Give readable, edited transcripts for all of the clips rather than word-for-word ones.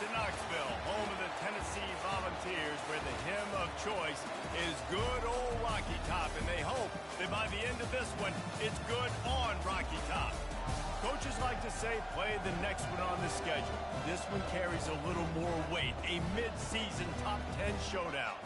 to Knoxville, home of the Tennessee Volunteers, where the hymn of choice is good old Rocky Top, and they hope that by the end of this one, it's good on Rocky Top. Coaches like to say, play the next one on the schedule. This one carries a little more weight, a mid-season top 10 showdown.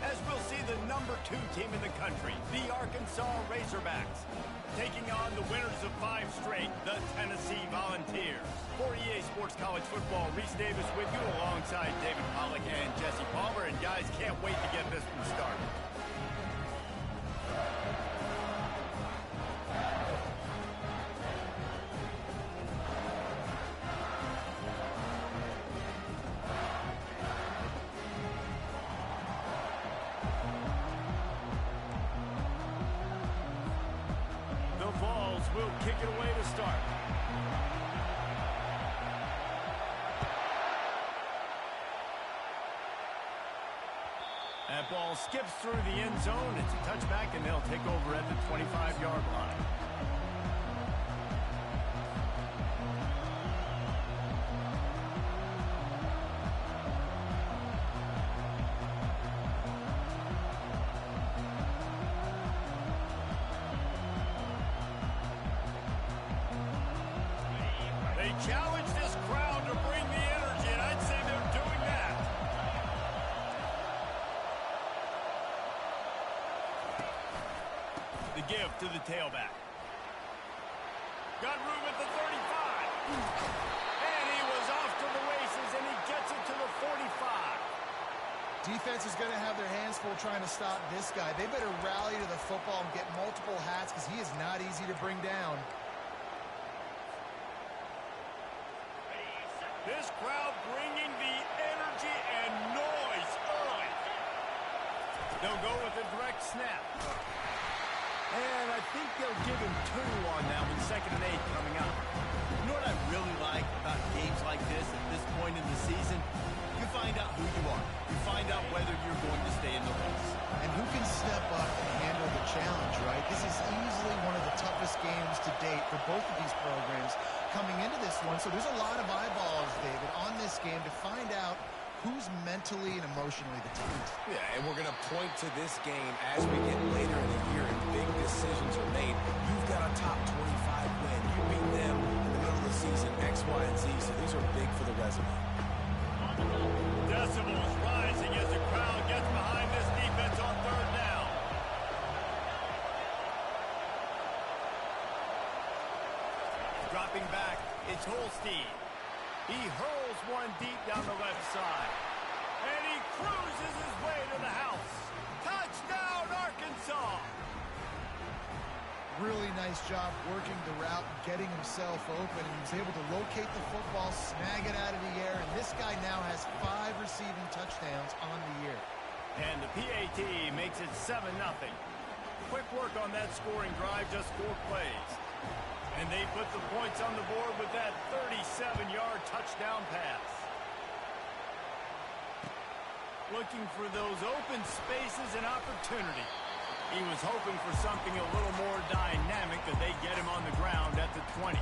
As we'll see the number 2 team in the country, the Arkansas Razorbacks, taking on the winners of 5 straight, the Tennessee Volunteers. For EA Sports College Football, Reese Davis with you alongside David Pollack and Jesse Palmer. And guys, can't wait to get this one started. Will kick it away to start. That ball skips through the end zone. It's a touchback, and they'll take over at the 25-yard line. Challenge this crowd to bring the energy, and I'd say they're doing that. The give to the tailback. Got room at the 35. And he was off to the races, and he gets it to the 45. Defense is going to have their hands full trying to stop this guy. They better rally to the football and get multiple hats because he is not easy to bring down. This crowd bringing the energy and noise early. They'll go with a direct snap. And I think they'll give him 2 on that one, 2nd and 8 coming up. You know what I really like about games like this at this point in the season? You find out who you are. You find out whether you're going to stay in the race. And who can step up and handle the challenge, right? This is easily one of the toughest games to date for both of these programs coming into this one. So there's a lot of eyeballs, David, on this game to find out who's mentally and emotionally the toughest. Yeah, and we're going to point to this game as we get later in the year and big decisions are made. You've got a top 25 win. You beat them in the middle of the season, X, Y, and Z. So these are big for the resume. Decibels rising as the crowd gets behind this defense on 3rd down. Dropping back, it's Holstein. He hurls one deep down the left side. And he cruises his way to the house. Touchdown, Arkansas! Really nice job working the route and getting himself open. He was able to locate the football, snag it out of the air, and this guy now has 5 receiving touchdowns on the year. And the PAT makes it 7-0. Quick work on that scoring drive, just 4 plays. And they put the points on the board with that 37-yard touchdown pass. Looking for those open spaces and opportunity. He was hoping for something a little more dynamic, that they get him on the ground at the 20.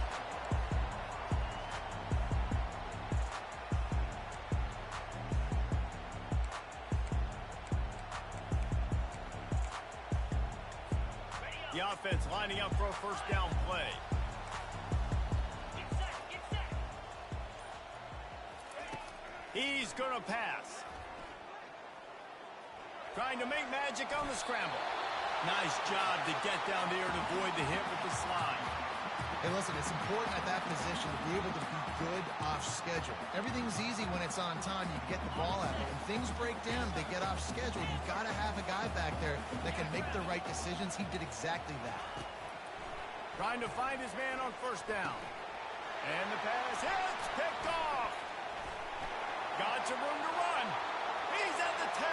The offense lining up for a 1st down play. He's going to pass. Trying to make magic on the scramble. Nice job to get down there and avoid the hit with the slide. Hey, listen, it's important at that position to be able to be good off schedule. Everything's easy when it's on time. You get the ball out. But when things break down, they get off schedule. You've got to have a guy back there that can make the right decisions. He did exactly that. Trying to find his man on 1st down. And the pass hits, picked off. Got some room to run. He's at the 10.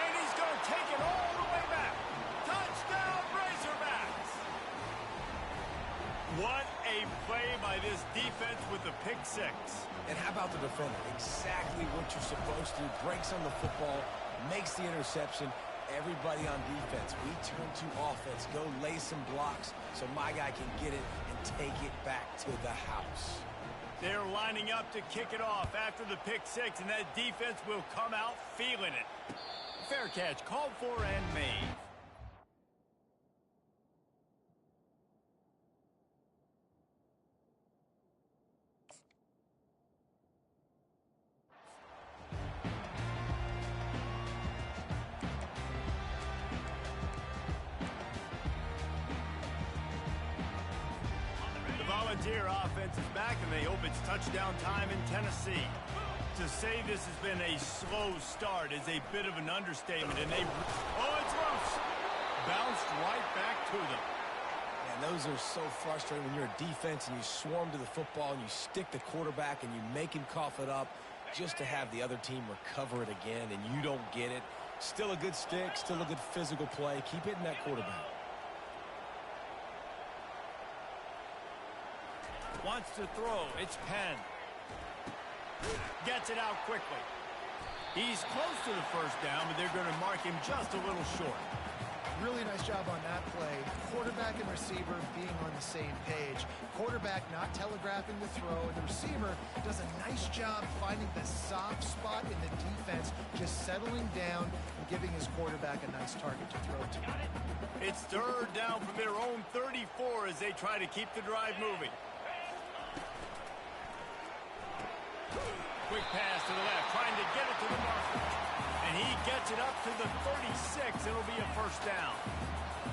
And he's going to take it all the way back. Touchdown, Razorbacks. What a play by this defense with the pick 6. And how about the defender? Exactly what you're supposed to. Breaks on the football, makes the interception. Everybody on defense, we turn to offense. Go lay some blocks so my guy can get it and take it back to the house. They're lining up to kick it off after the pick six, and that defense will come out feeling it. Fair catch, called for and made. Volunteer offense is back, and they hope it's touchdown time in Tennessee. To say this has been a slow start is a bit of an understatement, and oh, it's loose! Bounced right back to them. And those are so frustrating when you're a defense and you swarm to the football and you stick the quarterback and you make him cough it up just to have the other team recover it again, and you don't get it. Still a good stick, still a good physical play. Keep hitting that quarterback. Wants to throw. It's Penn. Gets it out quickly. He's close to the first down, but they're going to mark him just a little short. Really nice job on that play. Quarterback and receiver being on the same page. Quarterback not telegraphing the throw, and the receiver does a nice job finding the soft spot in the defense, just settling down and giving his quarterback a nice target to throw to. It's third down from their own 34 as they try to keep the drive moving. Quick pass to the left, trying to get it to the marker. And he gets it up to the 36. It'll be a first down.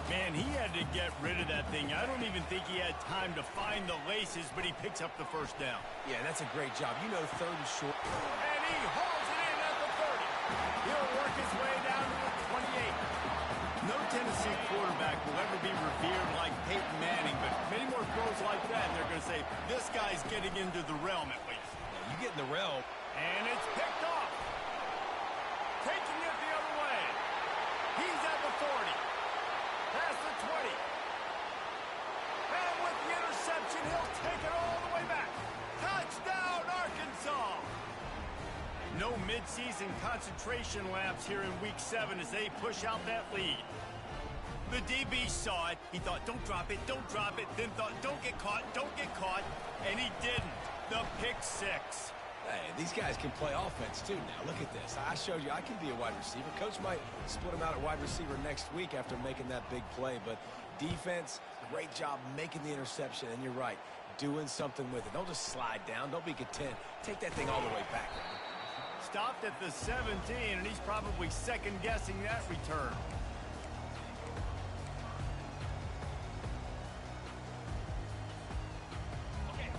Man, he had to get rid of that thing. I don't even think he had time to find the laces, but he picks up the first down. Yeah, that's a great job. You know, third and short. And he hauls it in at the 30. He'll work his way down to the 28. No Tennessee quarterback will ever be revered like Peyton Manning, but many more throws like that, and they're going to say, this guy's getting into the realm at least. You get in the realm. And it's picked off. Taking it the other way. He's at the 40. Past the 20. And with the interception, he'll take it all the way back. Touchdown, Arkansas. No midseason concentration laps here in Week 7 as they push out that lead. The DB saw it. He thought, don't drop it, don't drop it. Then thought, don't get caught, don't get caught. And he didn't. The pick six. Hey, these guys can play offense, too, now. Look at this. I showed you I can be a wide receiver. Coach might split him out at wide receiver next week after making that big play. But defense, great job making the interception. And you're right, doing something with it. Don't just slide down. Don't be content. Take that thing all the way back. Stopped at the 17, and he's probably second-guessing that return.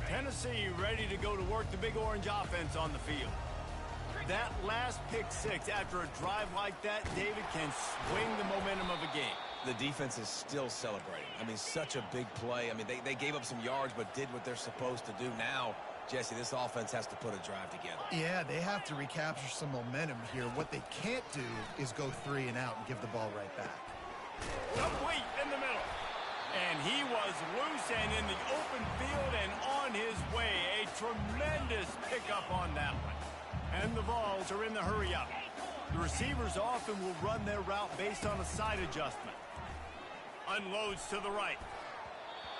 Tennessee ready to go to work the Big Orange offense on the field. That last pick six after a drive like that, David, can swing the momentum of a game. The defense is still celebrating. I mean, such a big play. I mean, they gave up some yards but did what they're supposed to do. Now, Jesse, this offense has to put a drive together. Yeah, they have to recapture some momentum here. What they can't do is go 3 and out and give the ball right back. Complete in the middle. And he was loose and in the open field and on his way. A tremendous pickup on that one. And the Vols are in the hurry-up. The receivers often will run their route based on a side adjustment. Unloads to the right.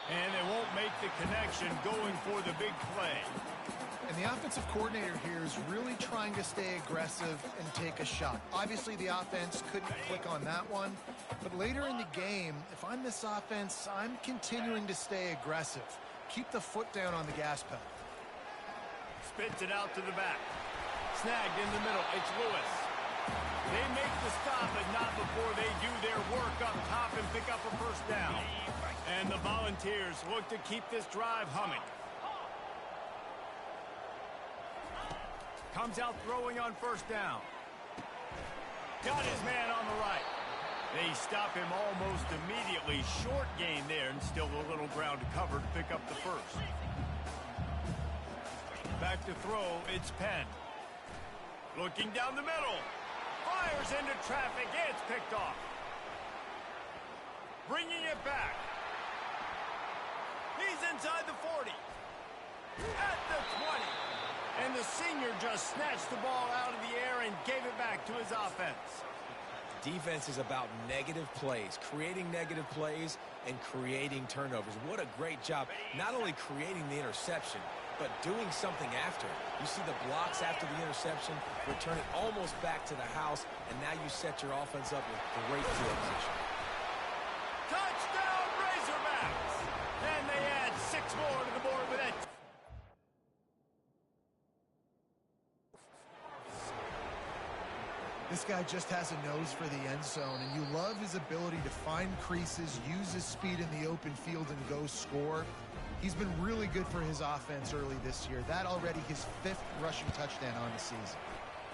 And they won't make the connection going for the big play. And the offensive coordinator here is really trying to stay aggressive and take a shot. Obviously, the offense couldn't click on that one. But later in the game, if I'm this offense, I'm continuing to stay aggressive. Keep the foot down on the gas pedal. Spits it out to the back. Snagged in the middle. It's Lewis. They make the stop, but not before they do their work up top and pick up a first down. And the Volunteers look to keep this drive humming. Comes out throwing on first down. Got his man on the right. They stop him almost immediately. Short gain there, and still a little ground to cover to pick up the first. Back to throw, it's Penn. Looking down the middle. Fires into traffic. It's picked off. Bringing it back. He's inside the 40. At the 20. And the senior just snatched the ball out of the air and gave it back to his offense. Defense is about negative plays, creating negative plays and creating turnovers. What a great job, not only creating the interception, but doing something after. You see the blocks after the interception, return it almost back to the house, and now you set your offense up with great field position. Touchdown, Razorbacks! And they add 6 more to the board with that. This guy just has a nose for the end zone, and you love his ability to find creases, use his speed in the open field, and go score. He's been really good for his offense early this year. That already his 5th rushing touchdown on the season.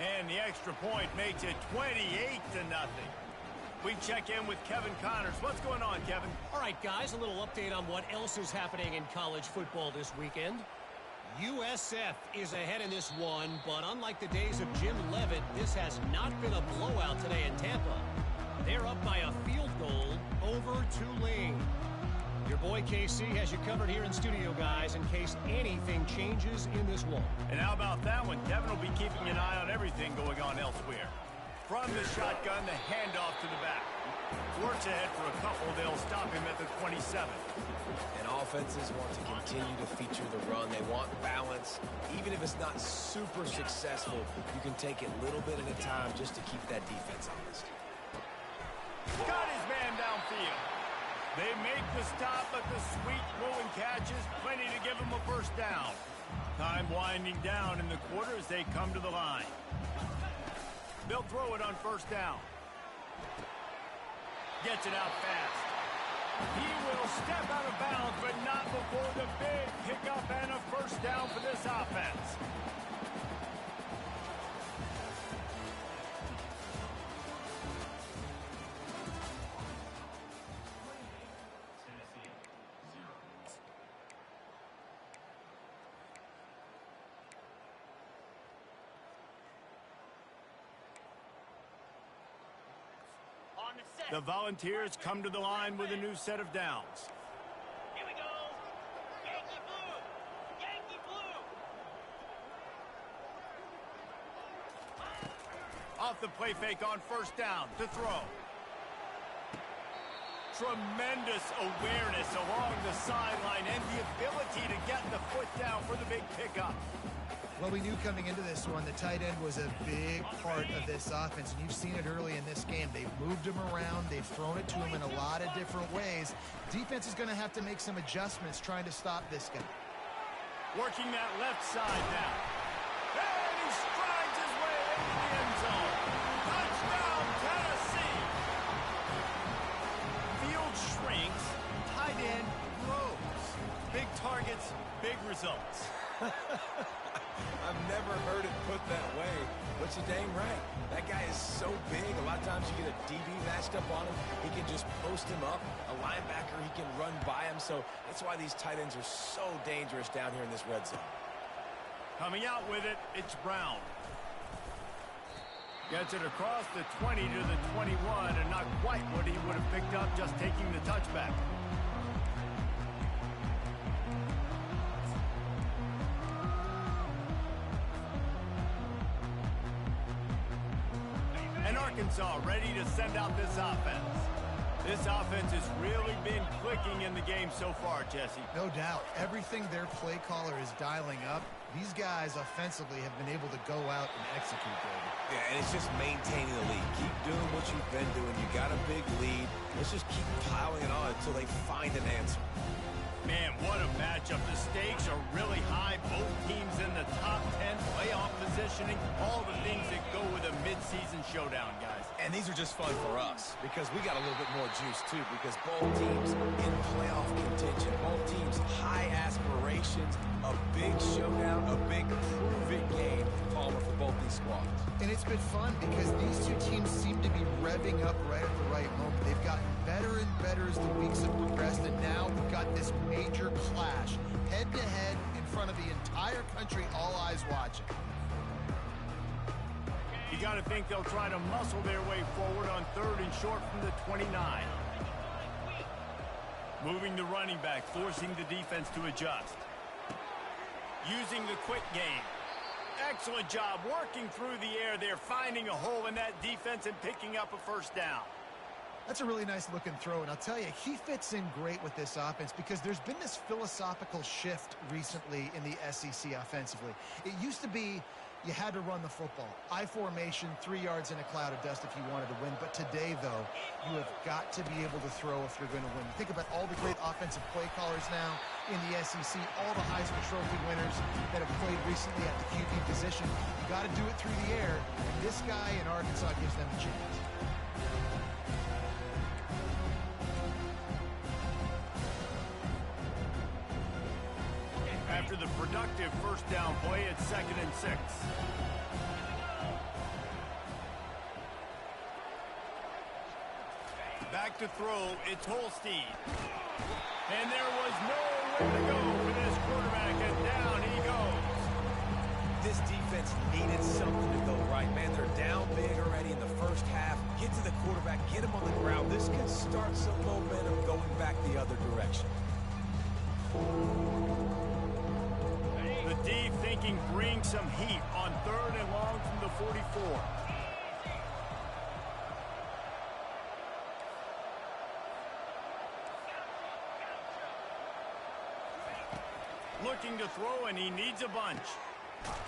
And the extra point makes it 28-0. We check in with Kevin Connors. What's going on, Kevin? All right, guys, a little update on what else is happening in college football this weekend. USF is ahead in this one, but unlike the days of Jim Leavitt, this has not been a blowout today in Tampa. They're up by a field goal over Tulane. Your boy KC has you covered here in studio, guys, in case anything changes in this one. And how about that one? Kevin will be keeping an eye on everything going on elsewhere. From the shotgun, the handoff to the back. Works ahead for a couple. They'll stop him at the 27. And offenses want to continue to feature the run. They want balance. Even if it's not super successful, you can take it a little bit at a time just to keep that defense honest. Got his man downfield. They make the stop, but the sweet rolling catch is plenty to give him a first down. Time winding down in the quarter as they come to the line. They'll throw it on first down. Gets it out fast. He will step out of bounds, but not before the big pickup and a first down for this offense. The Volunteers come to the line with a new set of downs. Here we go. Yankee blue. Yankee blue. Off the play fake on first down to throw. Tremendous awareness along the sideline and the ability to get the foot down for the big pickup. Well, we knew coming into this one, the tight end was a big part of this offense, and you've seen it early in this game. They've moved him around. They've thrown it to him in a lot of different ways. Defense is going to have to make some adjustments trying to stop this guy. Working that left side now. And he strides his way into the end zone. Touchdown, Tennessee! Field shrinks. Tight end grows. Big targets, big results. I've never heard it put that way, but you're dang right. That guy is so big. A lot of times you get a DB matched up on him. He can just post him up. A linebacker, he can run by him. So that's why these tight ends are so dangerous down here in this red zone. Coming out with it, it's Brown. Gets it across the 20 to the 21, and not quite what he would have picked up just taking the touchback. Arkansas ready to send out this offense. This offense has really been clicking in the game so far, Jesse. No doubt. Everything their play caller is dialing up, these guys offensively have been able to go out and execute, David. Yeah, and it's just maintaining the lead. Keep doing what you've been doing. You got a big lead. Let's just keep plowing it on until they find an answer. Man, what a matchup. The stakes are really high. Both teams in the top 10, playoff positioning, all the things that go with a midseason showdown, guys. And these are just fun for us because we got a little bit more juice, too, because both teams in playoff contention, both teams high aspirations, a big showdown, a big prove-it game, Palmer, for both these squads. And it's been fun because these two teams seem to be revving up right at the right moment. They've gotten better and better as the weeks have progressed, and now we've got this major clash, head-to-head in front of the entire country, all eyes watching. You got to think they'll try to muscle their way forward on third and short from the 29. Moving the running back, forcing the defense to adjust. Using the quick game. Excellent job working through the air there, finding a hole in that defense and picking up a first down. That's a really nice looking throw, and I'll tell you, he fits in great with this offense because there's been this philosophical shift recently in the SEC offensively. It used to be you had to run the football. I formation, 3 yards in a cloud of dust if you wanted to win. But today, though, you have got to be able to throw if you're going to win. You think about all the great offensive play callers now in the SEC, all the Heisman Trophy winners that have played recently at the QB position. You got to do it through the air, and this guy in Arkansas gives them a chance. After the productive first down play, it's 2nd and 6. Back to throw, it's Holstein. And there was nowhere to go for this quarterback, and down he goes. This defense needed something to go right. Man, they're down big already in the first half. Get to the quarterback, get him on the ground. This could start some momentum going back the other direction. The D thinking bring some heat on 3rd and long from the 44. Looking to throw, and he needs a bunch.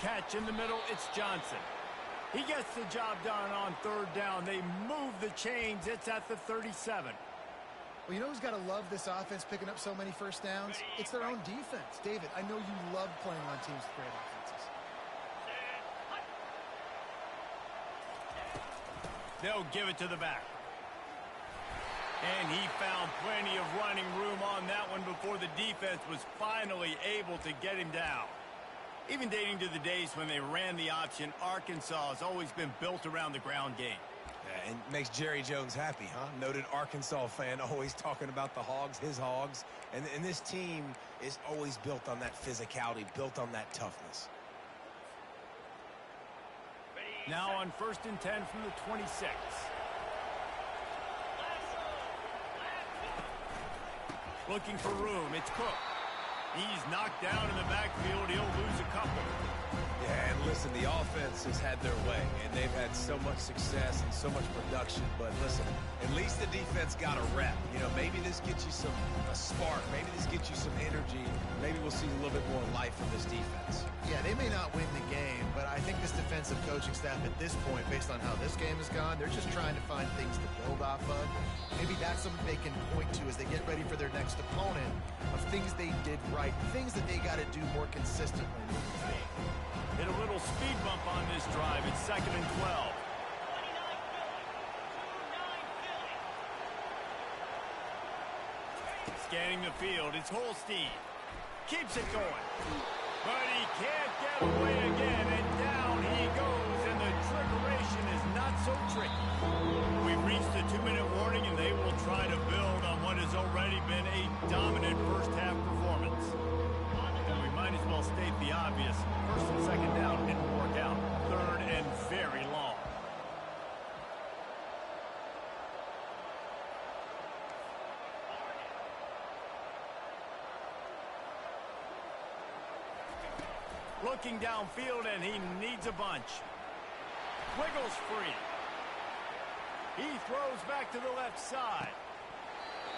Catch in the middle, it's Johnson. He gets the job done on 3rd down. They move the chains. It's at the 37. Well, you know who's got to love this offense picking up so many first downs? It's their own defense. David, I know you love playing on teams with great offenses. They'll give it to the back. And he found plenty of running room on that one before the defense was finally able to get him down. Even dating to the days when they ran the option, Arkansas has always been built around the ground game. Yeah, and makes Jerry Jones happy, huh? Noted Arkansas fan, always talking about the Hogs, his Hogs. And this team is always built on that physicality, built on that toughness. Now on 1st and 10 from the 26. Looking for room, it's Cook. He's knocked down in the backfield. He'll lose a couple. Yeah, and listen, the offense has had their way, and they've had so much success and so much production. But listen, at least the defense got a rep. You know, maybe this gets you a spark. Maybe this gets you some energy. Maybe we'll see a little bit more life from this defense. Yeah, they may not win the game, but I think this defensive coaching staff at this point, based on how this game has gone, they're just trying to find things to build off of. Maybe that's something they can point to as they get ready for their next opponent of things they did right, things that they got to do more consistently. Hit a little speed bump on this drive. It's 2nd and 12. Scanning the field, it's Holstein. Keeps it going. But he can't get away again, and down he goes, and the trickeration is not so tricky. We've reached the 2-minute warning, and they will try to build on what has already been a dominant first-half performance. And we might as well state the obvious. 1st and 2nd down didn't work out. 3rd and very long. Looking downfield, and he needs a bunch. Wiggles free. He throws back to the left side.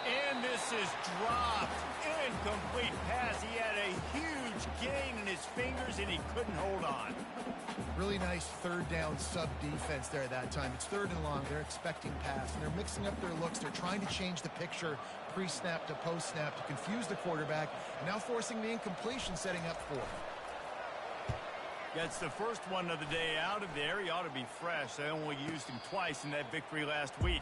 And this is dropped. Incomplete pass. He had a huge gain in his fingers, and he couldn't hold on. Really nice 3rd down sub-defense there at that time. It's 3rd and long. They're expecting pass, and they're mixing up their looks. They're trying to change the picture pre-snap to post-snap to confuse the quarterback, and now forcing the incompletion, setting up 4th. Gets the first one of the day out of there. He ought to be fresh. They only used him twice in that victory last week.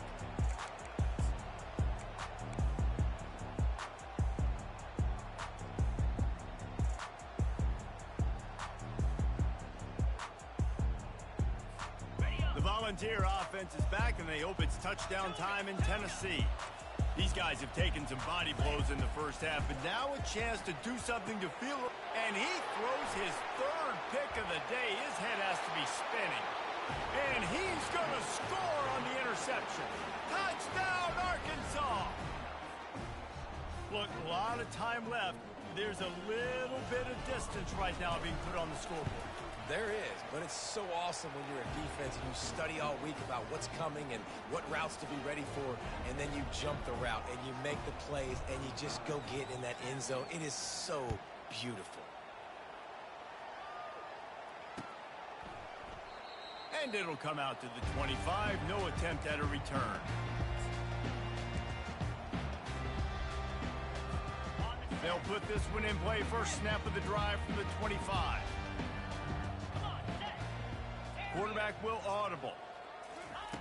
The Volunteer offense is back, and they hope it's touchdown time in Tennessee. These guys have taken some body blows in the first half, but now a chance to do something to feel. And he throws his 3rd pick of the day. His head has to be spinning. And he's going to score on the interception. Touchdown, Arkansas! Look, a lot of time left. There's a little bit of distance right now being put on the scoreboard. There is, but it's so awesome when you're a defense and you study all week about what's coming and what routes to be ready for, and then you jump the route and you make the plays and you just go get in that end zone. It is so beautiful. And it'll come out to the 25. No attempt at a return. They'll put this one in play. First snap of the drive from the 25. Quarterback will audible.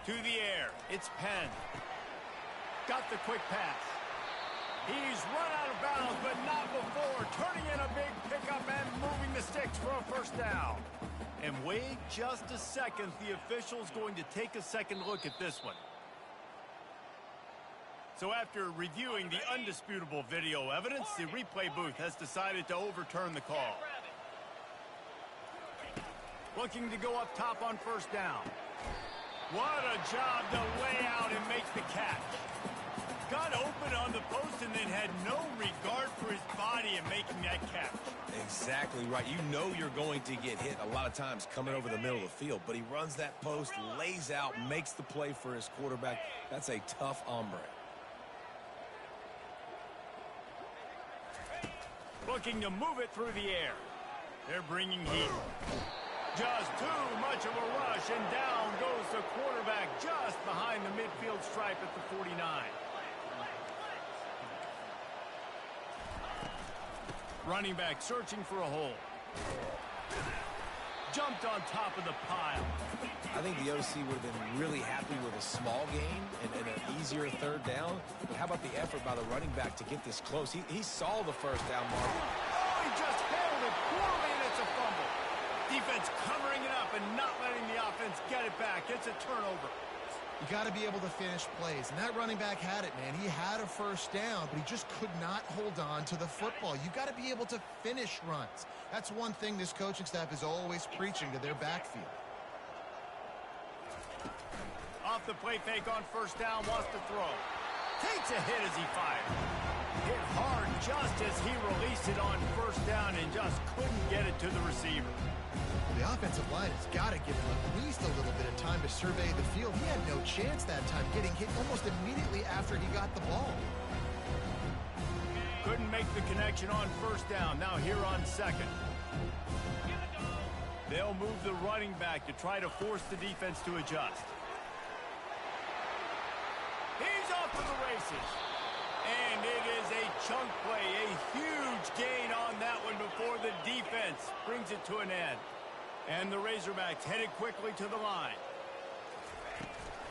To the air. It's Penn. Got the quick pass. He's run out of bounds, but not before. Turning in a big pickup and moving the sticks for a first down. And wait just a second. The official's going to take a second look at this one. So after reviewing the undisputable video evidence, the replay booth has decided to overturn the call. Looking to go up top on first down. What a job to lay out and make the catch. Got open on the post and then had no regard for his body in making that catch. Exactly right. You know you're going to get hit a lot of times coming over the middle of the field, but he runs that post, lays out, makes the play for his quarterback. That's a tough hombre. Looking to move it through the air. They're bringing heat. Just too much of a rush, and down goes the quarterback just behind the midfield stripe at the 49. Running back searching for a hole. Jumped on top of the pile. I think the OC would have been really happy with a small gain and an easier third down. But how about the effort by the running back to get this close? He saw the first down mark. Oh, he just held it poorly, and it's a fumble. Defense covering it up and not letting the offense get it back. It's a turnover. You got to be able to finish plays, and that running back had it, man. He had a first down, but he just could not hold on to the football. You got to be able to finish runs. That's one thing this coaching staff is always preaching to their backfield. Off the play fake on first down, wants to throw. Takes a hit as he fired. Hit hard just as he released it on first down and just couldn't get it to the receiver. The offensive line has got to give him at least a little bit of time to survey the field. He had no chance that time, getting hit almost immediately after he got the ball. Couldn't make the connection on first down. Now here on second. They'll move the running back to try to force the defense to adjust. He's off to the races. And it is a chunk play, a huge gain on that one before the defense brings it to an end. And the Razorbacks headed quickly to the line.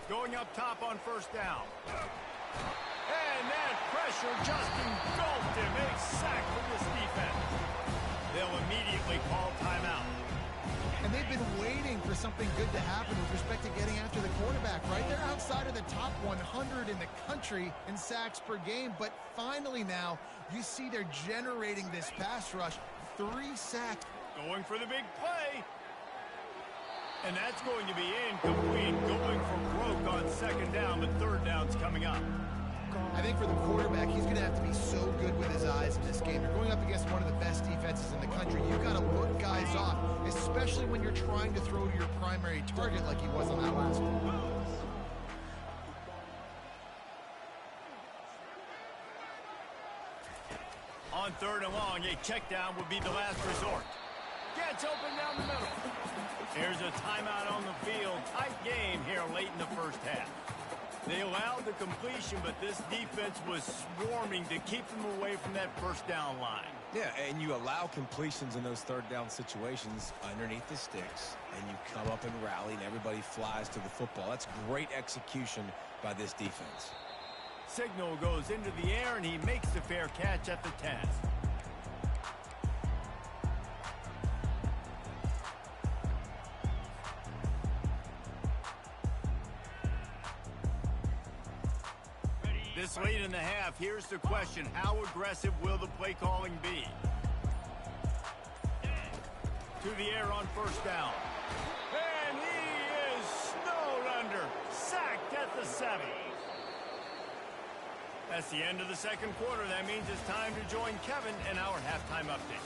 Going up top on first down. And that pressure just engulfed him. A sack from this defense. They'll immediately call timeout. And they've been waiting for something good to happen with respect to getting after the quarterback, right? They're outside of the top 100 in the country in sacks per game, but finally now you see they're generating this pass rush. 3 sacks. Going for the big play. And that's going to be incomplete. Going for broke on second down, but third down's coming up. I think for the quarterback, he's going to have to be so good with his eyes in this game. You're going up against one of the best defenses in the country. You've got to look guys off, especially when you're trying to throw to your primary target like he was on that last one. On third and long, a check down would be the last resort. Gets open down the middle. Here's a timeout on the field. Tight game here late in the first half. They allowed the completion, but this defense was swarming to keep them away from that first down line. Yeah, and you allow completions in those third down situations underneath the sticks, and you come up and rally, and everybody flies to the football. That's great execution by this defense. Signal goes into the air, and he makes the fair catch at the 10. This late in the half, here's the question. How aggressive will the play calling be? To the air on first down. And he is snowed under. Sacked at the 7. That's the end of the second quarter. That means it's time to join Kevin in our halftime update.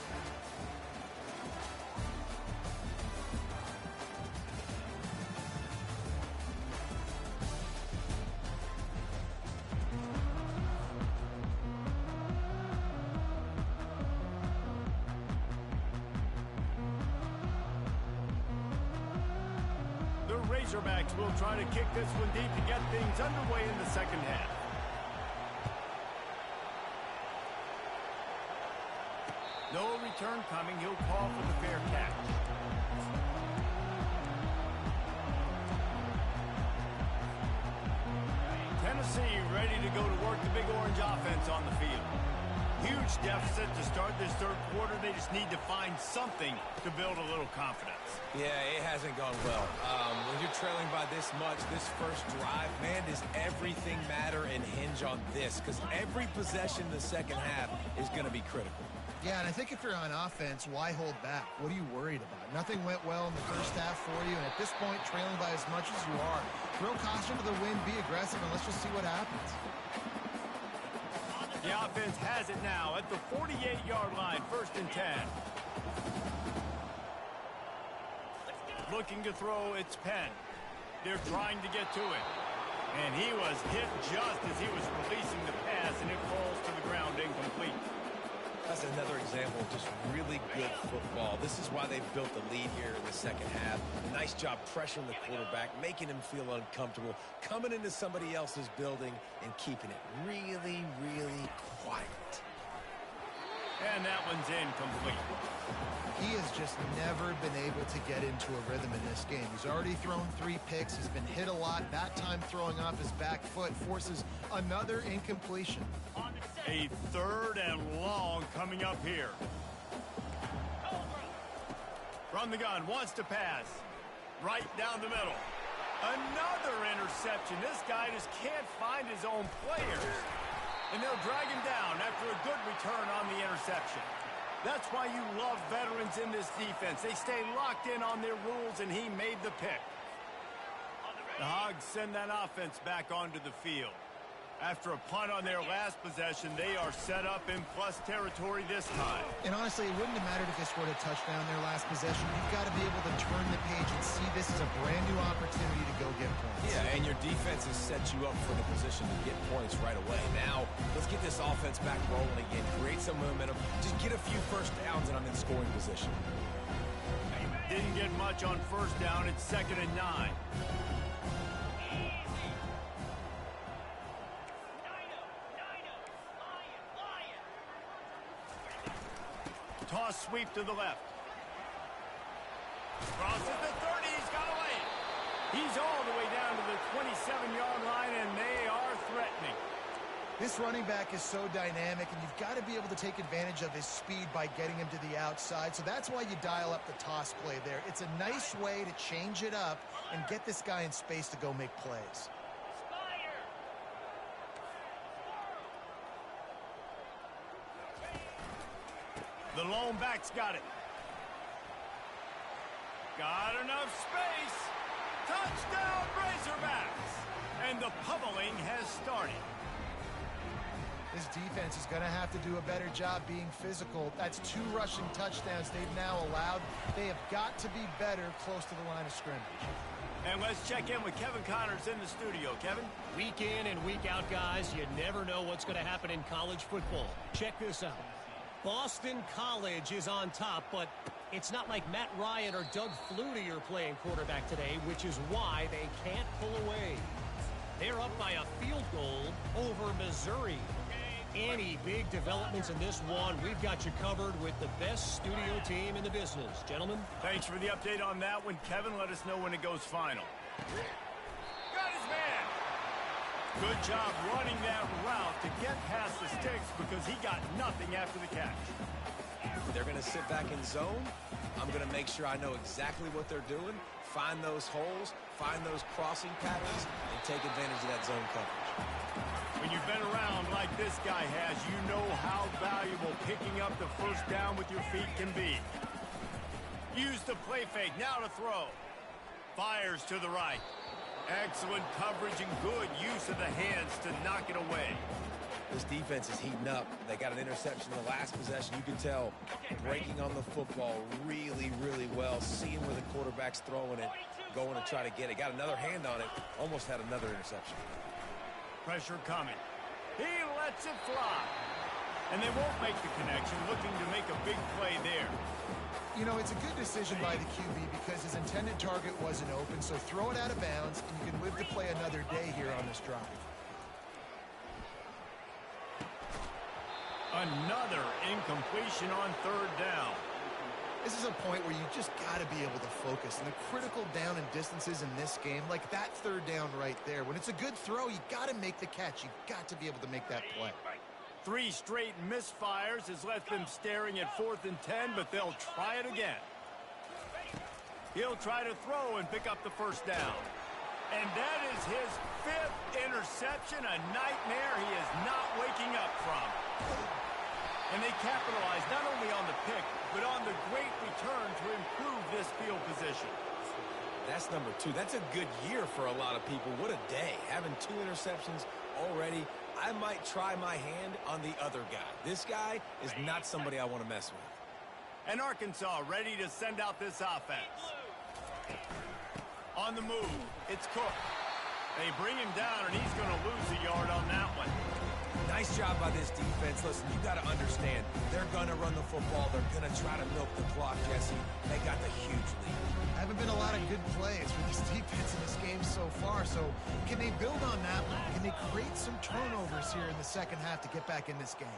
Razorbacks will try to kick this one deep to get things underway in the second half. No return coming. He'll call for the fair catch. Tennessee ready to go to work the Big Orange offense on the field. Huge deficit to start this third quarter. They just need to find something to build a little confidence. Yeah, it hasn't gone well. When you're trailing by this much, this first drive, man, does everything matter and hinge on this? Because every possession in the second half is going to be critical. Yeah, and I think if you're on offense, why hold back? What are you worried about? Nothing went well in the first half for you, and at this point, trailing by as much as you are, throw caution to the wind, be aggressive, and let's just see what happens. The offense has it now at the 48-yard line, 1st and 10. Looking to throw, it's Penn. They're trying to get to it. And he was hit just as he was releasing the pass, and it falls to the ground incomplete. That's another example of just really good football. This is why they've built the lead here in the second half. Nice job pressuring the quarterback, making him feel uncomfortable, coming into somebody else's building and keeping it really, really quiet. And that one's incomplete. He has just never been able to get into a rhythm in this game. He's already thrown 3 picks. He's been hit a lot. That time throwing off his back foot forces another incompletion. A 3rd and long coming up here. From the gun, wants to pass. Right down the middle. Another interception. This guy just can't find his own players. And they'll drag him down after a good return on the interception. That's why you love veterans in this defense. They stay locked in on their rules, and he made the pick. The Hogs send that offense back onto the field. After a punt on their last possession, they are set up in plus territory this time. And honestly, it wouldn't have mattered if they scored a touchdown their last possession. You've got to be able to turn the page and see this as a brand new opportunity to go get points. Yeah, and your defense has set you up for the position to get points right away. Now, let's get this offense back rolling again, create some momentum, just get a few first downs, and I'm in scoring position. Didn't get much on first down. It's 2nd and 9. Toss sweep to the left. Crosses the 30. He's got away. He's all the way down to the 27-yard line, and they are threatening. This running back is so dynamic, and you've got to be able to take advantage of his speed by getting him to the outside. So that's why you dial up the toss play there. It's a nice way to change it up and get this guy in space to go make plays. The lone back's got it. Got enough space. Touchdown, Razorbacks. And the pummeling has started. This defense is going to have to do a better job being physical. That's 2 rushing touchdowns they've now allowed. They have got to be better close to the line of scrimmage. And let's check in with Kevin Connors in the studio. Kevin? Week in and week out, guys, you never know what's going to happen in college football. Check this out. Boston College is on top, but it's not like Matt Ryan or Doug Flutie are playing quarterback today, which is why they can't pull away. They're up by a field goal over Missouri. Any big developments in this one, we've got you covered with the best studio team in the business. Gentlemen? Thanks for the update on that one. Kevin, let us know when it goes final. Got his man. Good job running that route to get past the sticks because he got nothing after the catch. They're going to sit back in zone. I'm going to make sure I know exactly what they're doing, find those holes, find those crossing patterns, and take advantage of that zone coverage. When you've been around like this guy has, you know how valuable picking up the first down with your feet can be. Use the play fake, now to throw. Fires to the right. Excellent coverage and good use of the hands to knock it away. This defense is heating up. They got an interception in the last possession. You can tell breaking on the football really, really well, seeing where the quarterback's throwing it, going to try to get it. Got another hand on it, almost had another interception. Pressure coming. He lets it fly. And they won't make the connection, looking to make a big play there. You know, it's a good decision by the QB because his intended target wasn't open, so throw it out of bounds, and you can live to play another day here on this drive. Another incompletion on third down. This is a point where you just got to be able to focus. And the critical down and distances in this game, like that third down right there, when it's a good throw, you got to make the catch. You've got to be able to make that play. 3 straight misfires has left them staring at 4th and 10, but they'll try it again. He'll try to throw and pick up the first down. And that is his 5th interception, a nightmare he is not waking up from. And they capitalize not only on the pick, but on the great return to improve this field position. That's number 2. That's a good year for a lot of people. What a day. Having 2 interceptions already. I might try my hand on the other guy. This guy is not somebody I want to mess with. And Arkansas ready to send out this offense. On the move, it's Cook. They bring him down, and he's going to lose a yard on that one. Nice job by this defense. Listen, you got to understand, they're going to run the football. They're going to try to milk the clock, Jesse. They got the huge lead. Haven't been a lot of good plays for this defense in this game so far, so can they build on that one? Can they create some turnovers here in the second half to get back in this game?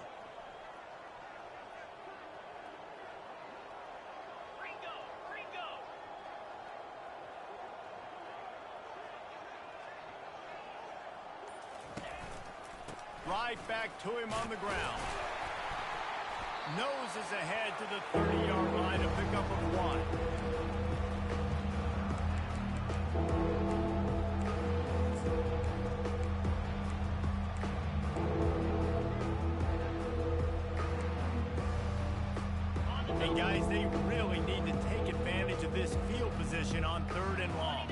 Right back to him on the ground. Noses ahead to the 30-yard line to pick up a 1. And guys, they really need to take advantage of this field position on 3rd and long.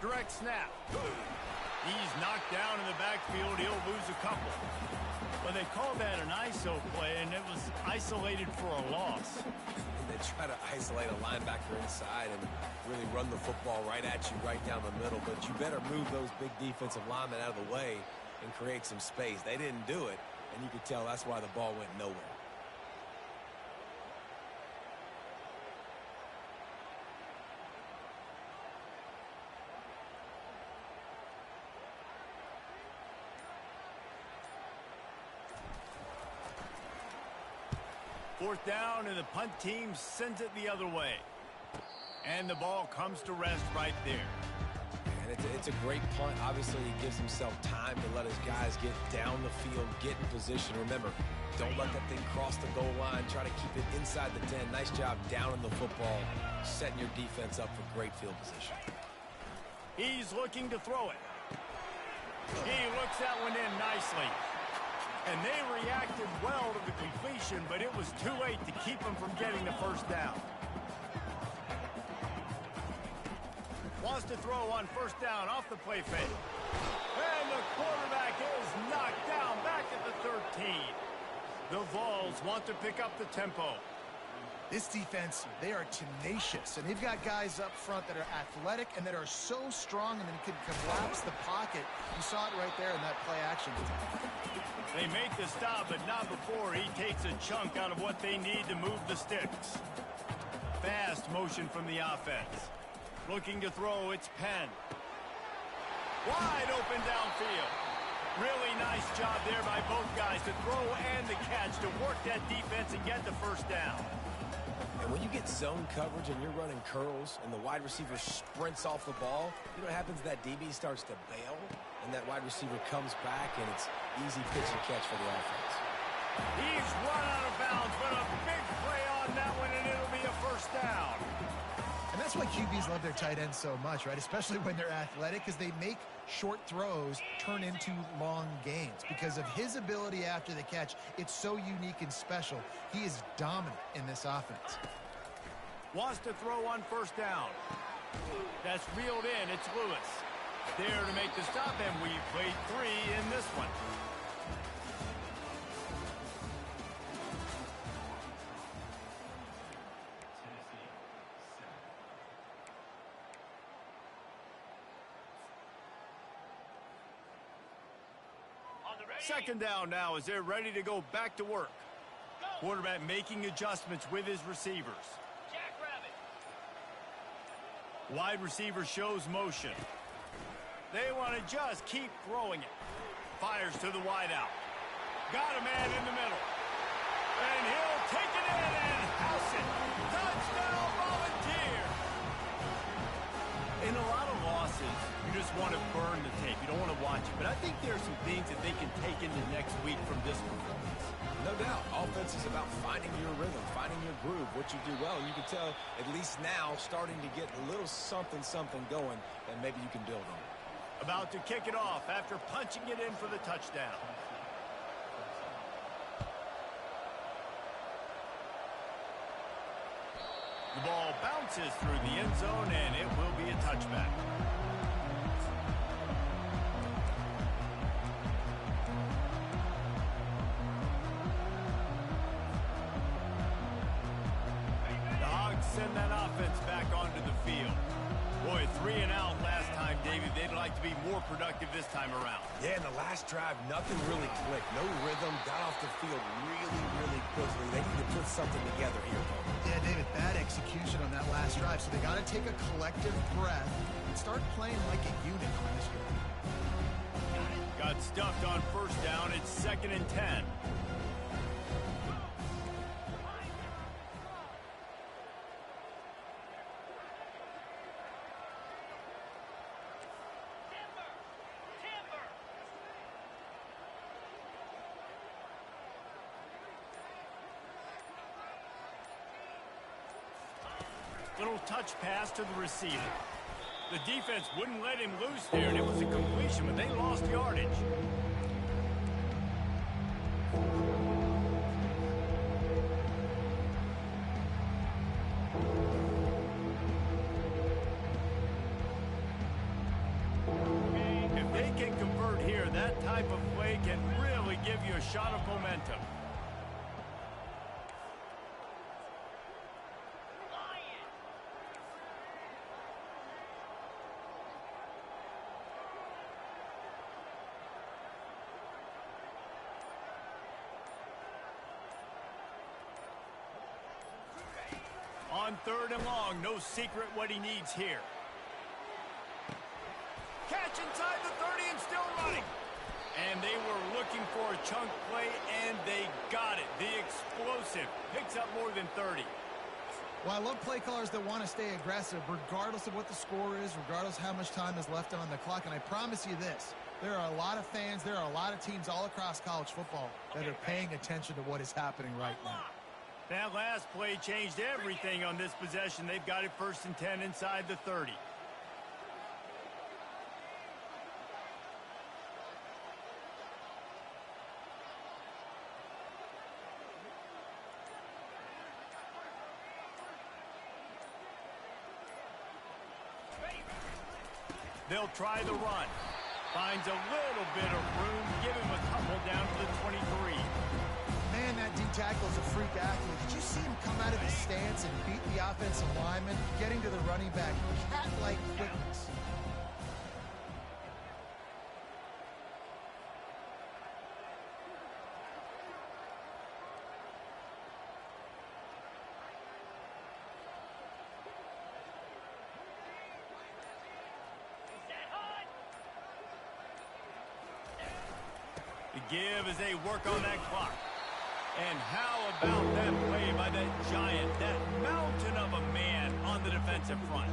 Direct snap. He's knocked down in the backfield. He'll lose a couple. Well, they called that an ISO play, and it was isolated for a loss. They try to isolate a linebacker inside and really run the football right at you, right down the middle. But you better move those big defensive linemen out of the way and create some space. They didn't do it, and you could tell that's why the ball went nowhere. Fourth down, and the punt team sends it the other way. And the ball comes to rest right there. And it's a great punt. Obviously, he gives himself time to let his guys get down the field, get in position. Remember, don't let that thing cross the goal line. Try to keep it inside the 10. Nice job down in the football, setting your defense up for great field position. He's looking to throw it. He looks that one in nicely. And they reacted well to the completion, but it was too late to keep them from getting the first down. Wants to throw on first down off the play fake. And the quarterback is knocked down back at the 13. The Vols want to pick up the tempo. This defense, they are tenacious, and they've got guys up front that are athletic and that are so strong and then can collapse the pocket. You saw it right there in that play action. They make the stop, but not before he takes a chunk out of what they need to move the sticks. Fast motion from the offense. Looking to throw, it's Penn. Wide open downfield. Really nice job there by both guys to throw and the catch to work that defense and get the first down. And when you get zone coverage and you're running curls and the wide receiver sprints off the ball, you know what happens? That DB starts to bail, and that wide receiver comes back, and it's easy pitch and catch for the offense. He's run out of bounds, but a big play on that one, and it'll be a first down. And that's why QBs love their tight ends so much, right? Especially when they're athletic, because they make short throws turn into long gains. Because of his ability after the catch, it's so unique and special. He is dominant in this offense. Wants to throw on first down. That's reeled in. It's Lewis. There to make the stop, and we played 3 in this one. Second down now as they're ready to go back to work. Quarterback making adjustments with his receivers. Jackrabbit. Wide receiver shows motion. They want to just keep throwing it. Fires to the wideout. Got a man in the middle. And he'll take it in and house it. Touchdown, Volunteer! In a lot of losses, you just want to burn the tape. You don't want to watch it. But I think there are some things that they can take into next week from this performance. No doubt. Offense is about finding your rhythm, finding your groove, what you do well. And you can tell, at least now, starting to get a little something going that maybe you can build on. About to kick it off after punching it in for the touchdown. The ball bounces through the end zone, and it will be a touchback. The Hogs send that offense back onto the field. Boy, 3 and out last time, David. They'd like to be more productive this time around. Yeah, in the last drive, nothing really clicked. No rhythm. Got off the field really quickly. They need to put something together here, though. Yeah, David, bad execution on that last drive. So they got to take a collective breath and start playing like a unit on this drive. Got stuffed on first down. It's 2nd and 10. Little touch pass to the receiver. The defense wouldn't let him loose there, and it was a completion, but they lost yardage. If they can convert here, that type of play can really give you a shot of momentum. On 3rd and long, no secret what he needs here. Catch inside the 30 and still running. And they were looking for a chunk play, and they got it. The explosive picks up more than 30. Well, I love play callers that want to stay aggressive regardless of what the score is, regardless of how much time is left on the clock. And I promise you this, there are a lot of fans, there are a lot of teams all across college football that are paying attention to what is happening right now. That last play changed everything on this possession. They've got it 1st and 10 inside the 30. They'll try the run. Finds a little bit of room. Give him a couple down to the 23. Man, that D-tackle is a freak athlete. Did you see him come out of his stance and beat the offensive lineman, getting to the running back? Cat-like quickness. The give as they work on that clock. And how about that play by that giant, that mountain of a man on the defensive front?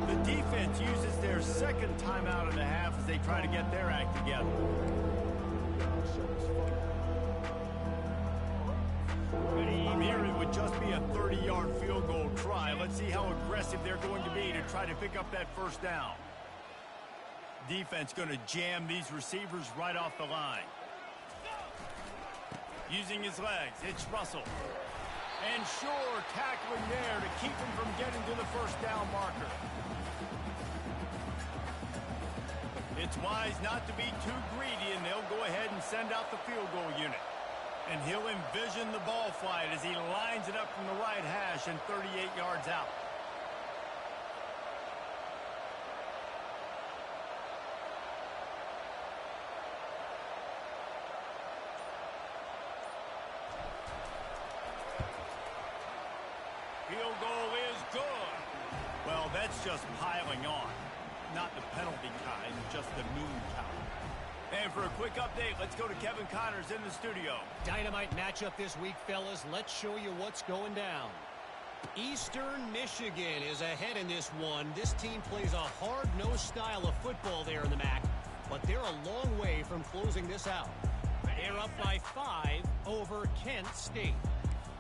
The defense uses their 2nd timeout of the half as they try to get their act together. From here, it would just be a 30-yard field goal try. Let's see how aggressive they're going to be to try to pick up that 1st down. Defense going to jam these receivers right off the line. Using his legs, it's Russell. And sure, tackling there to keep him from getting to the 1st down marker. It's wise not to be too greedy, and they'll go ahead and send out the field goal unit. And he'll envision the ball flight as he lines it up from the right hash and 38 yards out. Field goal is good. Well, that's just piling on. Not the penalty kind, just the noon count. And for a quick update, let's go to Kevin Connors in the studio. Dynamite matchup this week, fellas. Let's show you what's going down. Eastern Michigan is ahead in this one. This team plays a hard-nosed style of football there in the MAC, but they're a long way from closing this out. They're up by 5 over Kent State.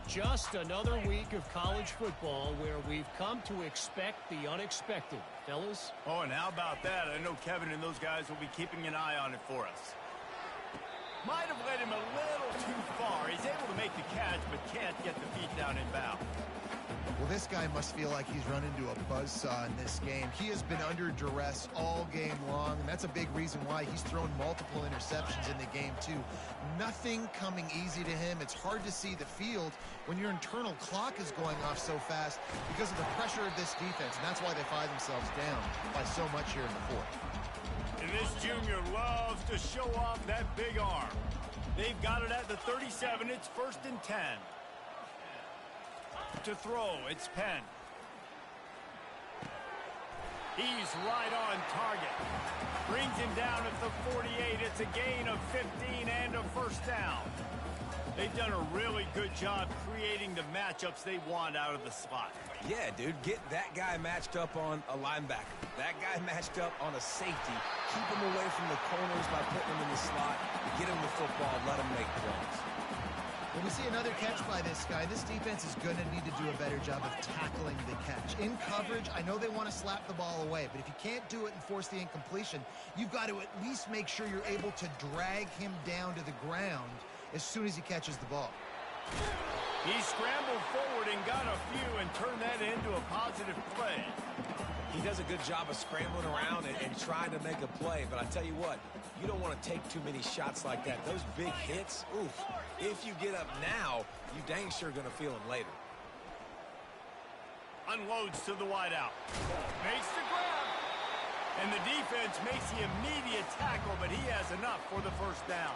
Just another week of college football where we've come to expect the unexpected. Fellas? Oh, and how about that? I know Kevin and those guys will be keeping an eye on it for us. Might have led him a little too far. He's able to make the catch, but can't get the feet down in bounds. Well, this guy must feel like he's run into a buzzsaw in this game. He has been under duress all game long, and that's a big reason why he's thrown multiple interceptions in the game, too. Nothing coming easy to him. It's hard to see the field when your internal clock is going off so fast because of the pressure of this defense, and that's why they find themselves down by so much here in the fourth. And this junior loves to show off that big arm. They've got it at the 37. It's 1st and 10. To throw, it's Penn. He's right on target. Brings him down at the 48. It's a gain of 15 and a first down. They've done a really good job creating the matchups they want out of the slot. Yeah, dude, get that guy matched up on a linebacker. That guy matched up on a safety. Keep him away from the corners by putting him in the slot. Get him the football, let him make plays. When we see another catch by this guy, this defense is going to need to do a better job of tackling the catch. In coverage, I know they want to slap the ball away, but if you can't do it and force the incompletion, you've got to at least make sure you're able to drag him down to the ground as soon as he catches the ball. He scrambled forward and got a few and turned that into a positive play. He does a good job of scrambling around and trying to make a play, but I tell you what, you don't want to take too many shots like that. Those big hits, oof. If you get up now, you dang sure going to feel them later. Unloads to the wideout. Makes the grab. And the defense makes the immediate tackle, but he has enough for the first down.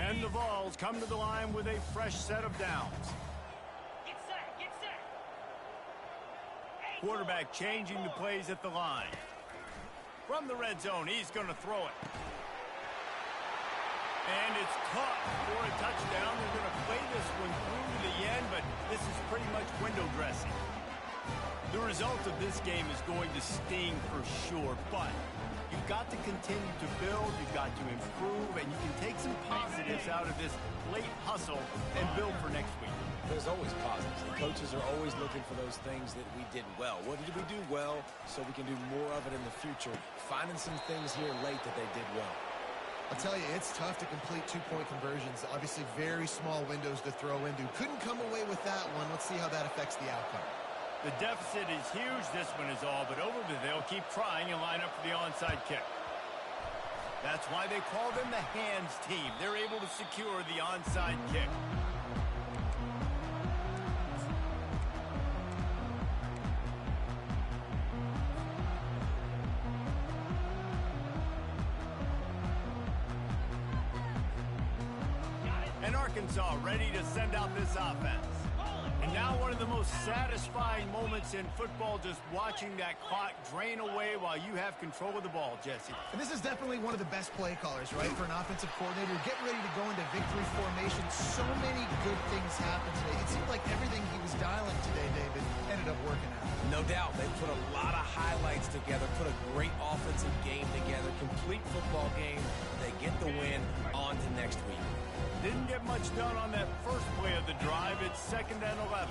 And the Vols come to the line with a fresh set of downs. Get set, get set. Quarterback changing the plays at the line. From the red zone, he's going to throw it. And it's caught for a touchdown. They're going to play this one through to the end, but this is pretty much window dressing. The result of this game is going to sting for sure, but you've got to continue to build, you've got to improve, and you can take some positives out of this late hustle and build for next week. There's always positives. The coaches are always looking for those things that we did well. What did we do well so we can do more of it in the future? Finding some things here late that they did well. I'll tell you, it's tough to complete two-point conversions. Obviously, very small windows to throw into. Couldn't come away with that one. Let's see how that affects the outcome. The deficit is huge. This one is all but over, but they'll keep trying and line up for the onside kick. That's why they call them the hands team. They're able to secure the onside kick. And Arkansas ready to send out this offense. And now one of the most satisfying moments in football, just watching that clock drain away while you have control of the ball, Jesse. And this is definitely one of the best play callers, right, for an offensive coordinator. Get ready to go into victory formation. So many good things happened today. It seemed like everything he was dialing today, David, ended up working out. No doubt. They put a lot of highlights together, put a great offensive game together, complete football game. They get the win on to next week. Didn't get much done on that first play of the drive. It's 2nd and 11.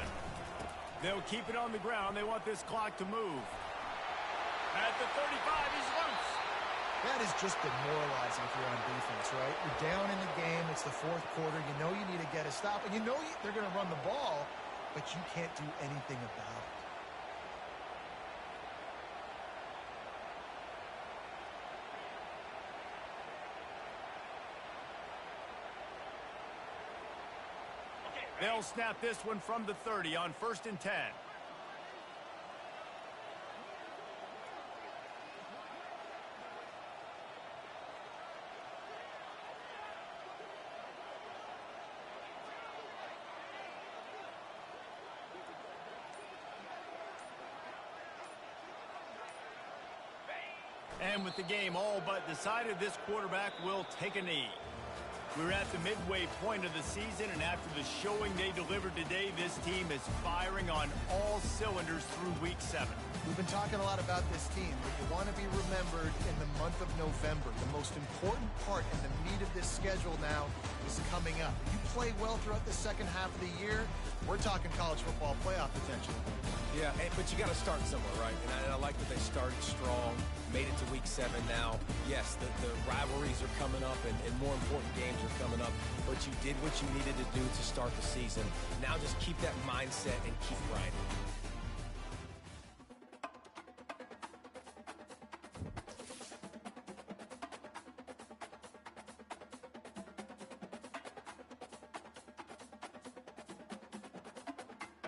They'll keep it on the ground. They want this clock to move. At the 35, he's loose. That is just demoralizing if you're on defense, right? You're down in the game. It's the fourth quarter. You know you need to get a stop, and you know they're going to run the ball, but you can't do anything about it. They'll snap this one from the 30 on 1st and 10. And with the game all but decided, this quarterback will take a knee. We're at the midway point of the season, and after the showing they delivered today, this team is firing on all cylinders through Week 7. We've been talking a lot about this team, but you want to be remembered in the month of November. The most important part and the meat of this schedule now is coming up. If you play well throughout the second half of the year, we're talking college football playoff potential. Yeah, but you got to start somewhere, right? And I like that they started strong, made it to Week 7 now. Yes, the rivalries are coming up, and more important games are coming up, but you did what you needed to do to start the season. Now just keep that mindset and keep grinding.